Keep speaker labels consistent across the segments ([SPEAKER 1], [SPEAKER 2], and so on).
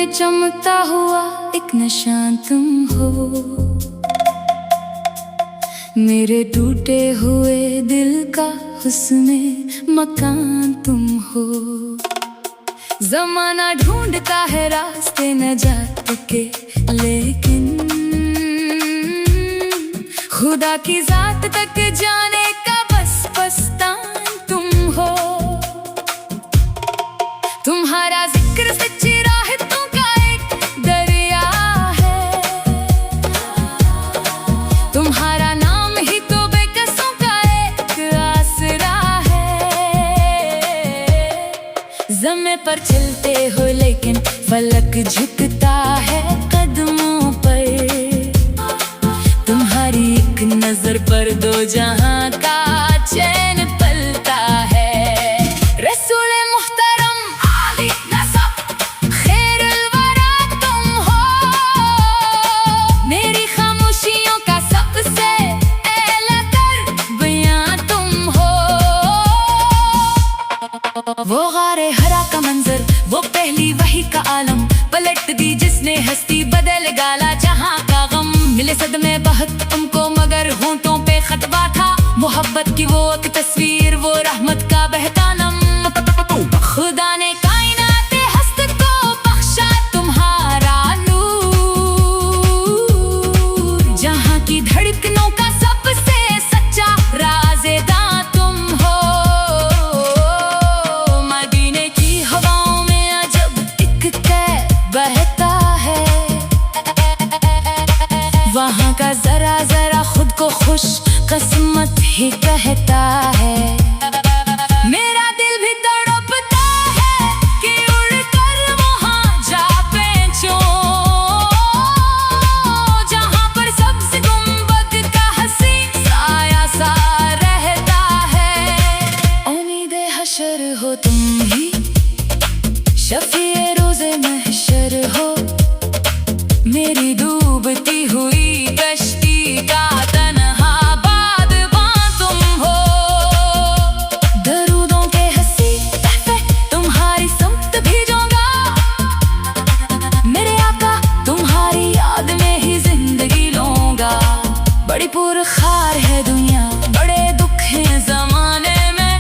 [SPEAKER 1] में चमकता हुआ एक निशान तुम हो। मेरे टूटे हुए दिल का हुस्ने मकान तुम हो। ज़माना ढूंढता है रास्ते नजात के, लेकिन खुदा की जात तक जाने का बस बस्तान तुम हो। तुम्हारा जिक्र सच्ची राहतों का एक दरिया है। तुम्हारा नाम ही तो बेकसों का एक आसरा है। ज़मीं पर चलते हो लेकिन फलक झुकता है कदमों पर। तुम्हारी एक नजर पर दो जहां का चैन पलता है। रसूल मुहतरम आली नसब खैरुल वरा तुम हो। मेरी खामोशियों का सबसे एला कर बयां तुम हो। वो गारे हरा का मंजर, वो पहली वही का आलम पलट दी जिसने हस्ती बदल गाला जहां का गम। मिले सदमे बहुत तुमको मगर होंठों पे खतबा था मोहब्बत की वो एक तस्वीर, वो रहमत का बहता नम। खुदा ने कायनाते हस्त को बख्शा तुम्हारा नूर। जहां की धड़कनों का सबसे सच्चा राज़ेदां तुम हो। मदीने की हवाओं में अजब एक कैफ बहता है। वहाँ का जरा जरा खुद को खुश किस्मत ही कहता है। मेरा दिल भी तड़पता है कि उड़कर वहाँ जा पहुंचूं, जहाँ पर सबसे गुंबद का हसीन साया सा रहता है। उम्मीद हशर हो तुम ही, शफीए रोज़े महशर हो। मेरी डूबती हुई कश्ती का तन्हा बादबां तुम हो। दरूदों के हंसी तहफे तुम्हारी समत भेजूंगा। मेरे आका तुम्हारी याद में ही जिंदगी लूंगा। बड़ी पुरखार है दुनिया, बड़े दुख हैं जमाने में,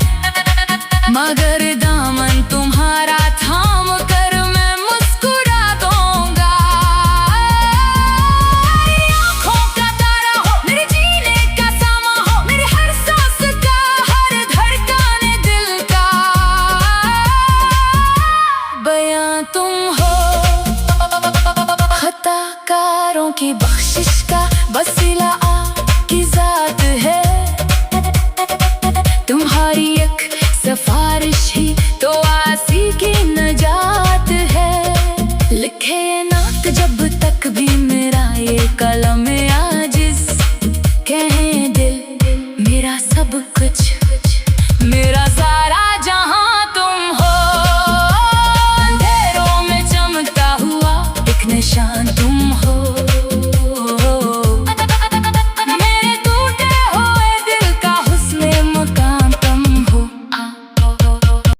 [SPEAKER 1] मगर दामन तुम्हारा थाम कर मैं मुस्कुरा दूंगा। आँखों का तारा हो, मेरे जीने का सामा हो, मेरे हर सांस का हर धड़कन दिल का बयां तुम हो। खताकारों की बख्शिश का वसीला आपकी जात है। तुम्हारी एक सिफारिश ही तो आसी की नजात है। लिखे ये नात जब तक भी मेरा ये कलम आजिज, कहे दिल मेरा सब कुछ, मेरा सारा जहां तुम हो। अंधेरों में चमकता हुआ एक निशान तुम